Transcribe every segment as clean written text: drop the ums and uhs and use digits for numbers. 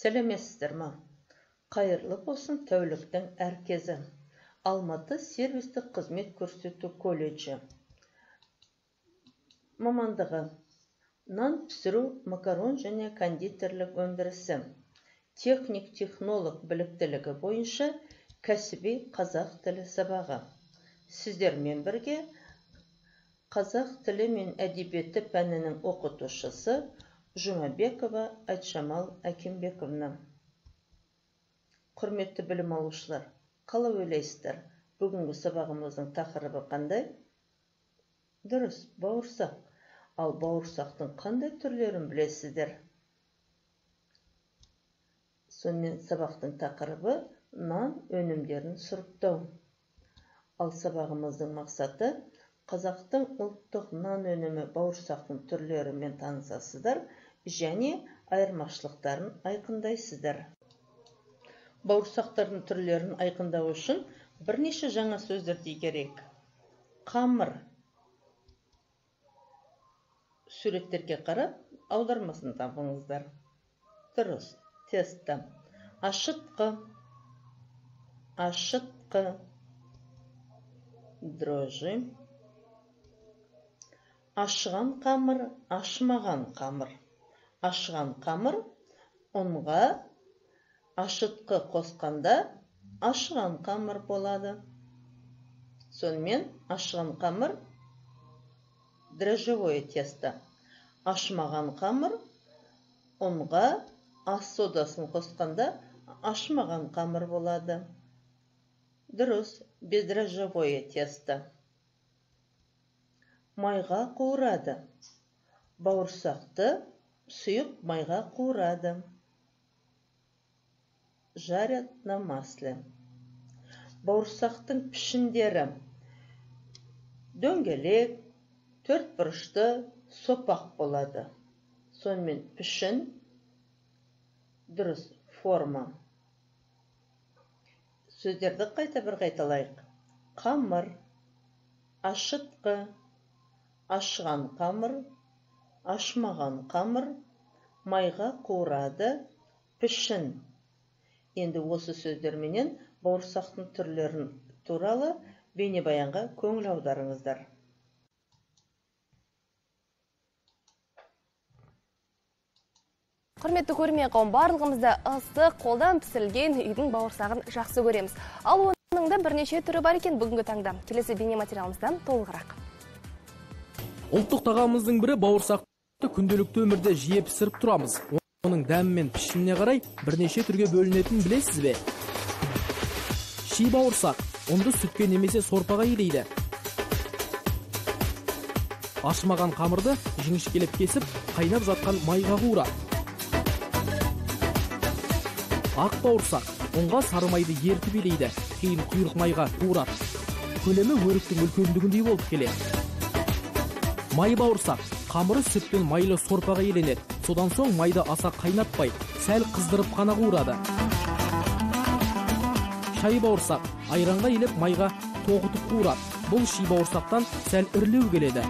Сәлеметсіздер ма? Қайырлы болсын тәуліктің әркезі. Алматы сервистік қызмет көрсету колледжі. Мамандығы: нан пісіру, макарон және кондитерлік өндірісі. Техник-технолог біліктілігі бойынша кәсіби қазақ тілі сабағы. Сіздермен бірге қазақ тілі мен әдебиеті пәнінің оқытушысы Жұмабекова Айтжамал Әкембековна. Құрметті білім алушылар, қалай ойлайсыздар? Бүгінгі сабағымыздың тақырыбы қандай? Дұрыс, бауырсақ. Ал бауырсақтың қандай түрлерін білесіздер? Сонымен сабақтың тақырыбы нан өнімдерін сұрыптау. Ал сабағымыздың мақсаты қазақтың ұлттық нан өнімі бауырсақтың түрлерімен танысасыздар және айырмашылықтарын айқындайсыздар. Бауырсақтардың түрлерін айқындау үшін бірнеше жаңа сөздерді керек. Қамыр. Суреттерге қарап, аудармасын табыңыздар. Дұрыс. Тесто. Ашытқы. Ашытқы. Дрожжи. Ашыған қамыр, ашымаған қамыр. Ашыған қамыр ұнға ашытқы қосқанда ашыған қамыр болады. Сонымен ашыған қамыр дрожжевое тесто. Ашымаған қамыр ұнға ас содасын қосқанда ашымаған қамыр болады. Дұрыс, бездрожжевое тесто. Майға қуырады. Бауырсақты сұйық майға қуырады. Жарят на масле. Бауырсақтың пішіндері: дөңгелек, төртбұрышты, сопақ болады. Сонымен пішін, дұрыс, форма. Сөздерді қайта бір қайталайық. Қамыр, ашытқы, ашыған қамыр, ашымаған қамыр, майға қуырады, пішін. Енді осы сөздерменен бауырсақтың түрлерін туралы бейнебаянға көңіл аударыңыздар. Құрметті көрермен қауым, барлығымызда ыстық қолдан пісірілген үйдің бауырсағын жақсы көреміз. Ал оның да бірнеше түрі бар екен бүгінгі таңда. Келесі бейнематериалымыздан толығырақ. Ұлттық тағамымыздың бірі бауырсақты күнделікті өмірде жиі пісіріп тұрамыз. Оның дәмі мен пішініне қарай бірнеше түрге бөлінетінін білесіз бе? Ши бауырсақ ұнды сүтке немесе сорпаға илейді. Ашымаған қамырды жіңішкелеп кесіп, қайнап жатқан майға қуырады. Ақ бауырсақ ұнға сары майды ертіп илейді, кейін құйрық майға қуырады. Көлемі өріктің үлкендігіндей болып келеді. Май бауырсақ қамыры сүт пен майлы сорпаға еленеді. Содан соң майды аса қайнатпай, сәл қыздырып қана қуырады. Шай бауырсақ айранға елеп майға тоғытып қуырады. Бұл ши бауырсақтан сәл үрлеу келеді.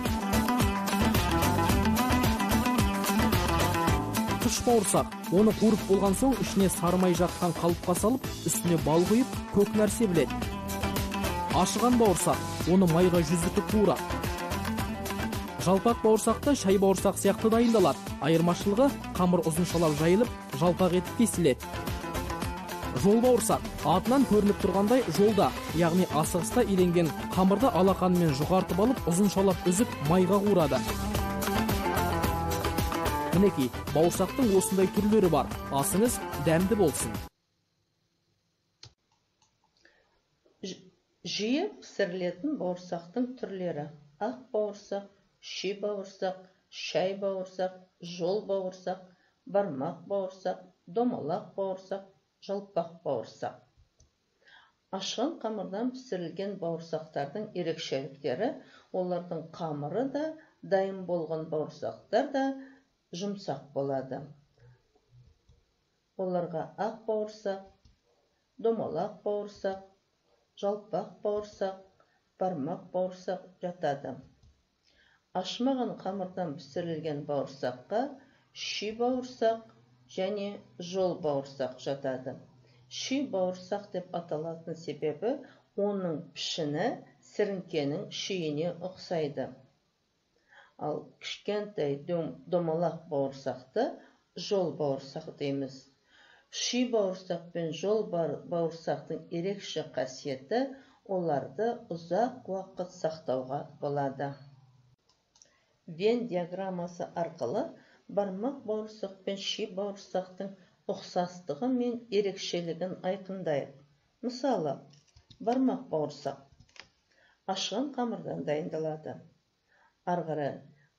Тұш бауырсақ оны қуырып болған соң ішіне сары май жаққан қалыпқа салып, үстіне бал құйып, көк нәрсе біледі. Ашыған бауырсақ оны майға жүзітіп қуырады. Жалпақ бауырсақты шай бауырсақ сияқты дайындалады. Айырмашылығы қамыр ұзыншалап жайылып, жалпақ етіп кесіледі. Жол бауырсақ атынан көрініп тұрғандай жолда, яғни асығыста иленген қамырды алақанымен жұқартып алып, ұзыншалап үзіп майға қуырады. Мінекей, бауырсақтың осындай түрлері бар. Асыңыз дәмді болсын. Жиі пісірілетін бауырсақтың түрлері: ақ бауырсақ, ши бауырсақ, шай бауырсақ, жол бауырсақ, бармақ бауырсақ, домалақ бауырсақ, жалпақ бауырсақ. Ашыған қамырдан пісірілген бауырсақтардың ерекшеліктері: олардың қамыры да, дайын болған бауырсақтар да жұмсақ болады. Оларға ақ бауырсақ, домалақ бауырсақ, жалпақ бауырсақ, бармақ бауырсақ жатады. Ашымаған қамырдан пісірілген бауырсаққа ши бауырсақ, және жол бауырсақ жатады. Ши бауырсақ деп аталатын себебі оның пішіні сіріңкенің шиіне ұқсайды. Ал кішкентай домалақ бауырсақты жол бауырсақ дейміз. Ши бауырсақ пен жол бауырсақтың ерекше қасиеті оларды ұзақ уақыт сақтауға болады. Вен диаграммасы арқылы бармақ бауырсақ пен ши бауырсақтың ұқсастығы мен ерекшелігін айқындайық. Мысалы, бармақ бауырсақ ашыған қамырдан дайындалады. Арғары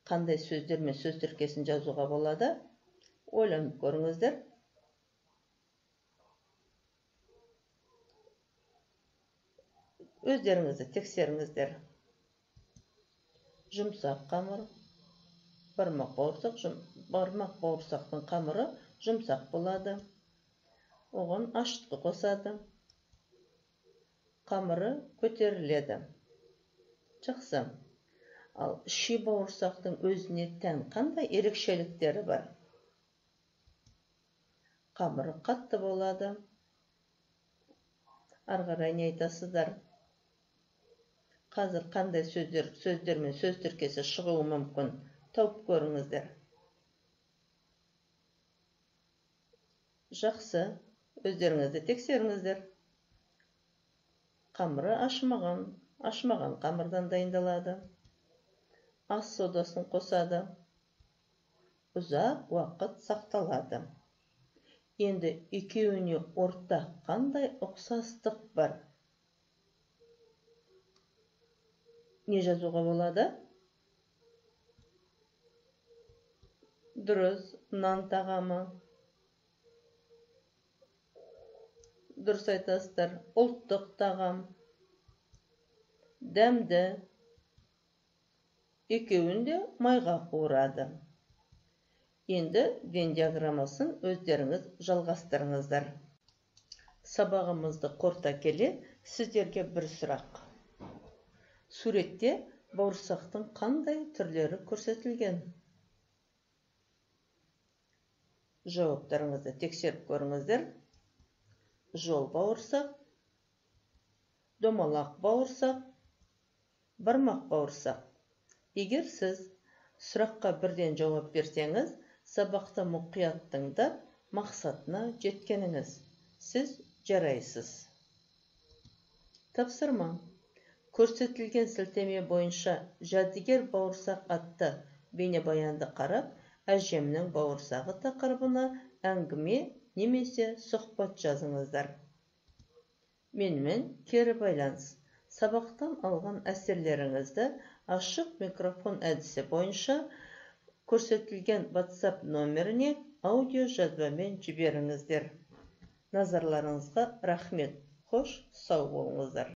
қандай сөздер мен сөз тіркесін жазуға болады? Ойланып көріңіздер. Өздеріңізді тексеріңіздер. Жұмсақ қамыр. Бармақ бауырсақтың қамыры жұмсақ болады. Оған ашытқы қосады. Қамыры көтеріледі. Жақсы. Ал ши бауырсақтың өзіне тән қандай ерекшеліктері бар? Қамыры қатты болады. Арғарай не айтасыздар? Қазір қандай сөздер мен сөз тіркесі шығуы мүмкін? Тауып көріңіздер. Жақсы, өздеріңізді тексеріңіздер. Қамыры ашымаған қамырдан дайындалады. Ас содасын қосады. Ұзақ уақыт сақталады. Енді екеуіне ортақ қандай ұқсастық бар? Не жазуға болады? Дұрыс, нан тағамы. Дұрыс айтасыздар, ұлттық тағам. Дәмді. Екеуін де майға қуырады. Енді Вен диаграммасын өздеріңіз жалғастырыңыздар. Сабағымызды қорыта келе, сіздерге бір сұрақ. Суретте бауырсақтың қандай түрлері көрсетілген? Жауаптарыңызды тексеріп көріңіздер. Жол бауырсақ, домалақ бауырсақ, бармақ бауырсақ. Егер сіз сұраққа бірден жауап берсеңіз, сабақты мұқият тыңдап, мақсатына жеткеніңіз. Сіз жарайсыз. Тапсырма. Көрсетілген сілтеме бойынша жәдігер бауырсақ атты бейнебаянды қарап, әжемнің бауырсағы тақырыбына әңгіме немесе сұхбат жазыңыздар. Менімен кері байланыс. Сабақтан алған әсерлеріңізді ашық микрофон әдісі бойынша көрсетілген WhatsApp номеріне аудио жазбамен жіберіңіздер. Назарларыңызға рахмет. Қош, сау болыңыздар.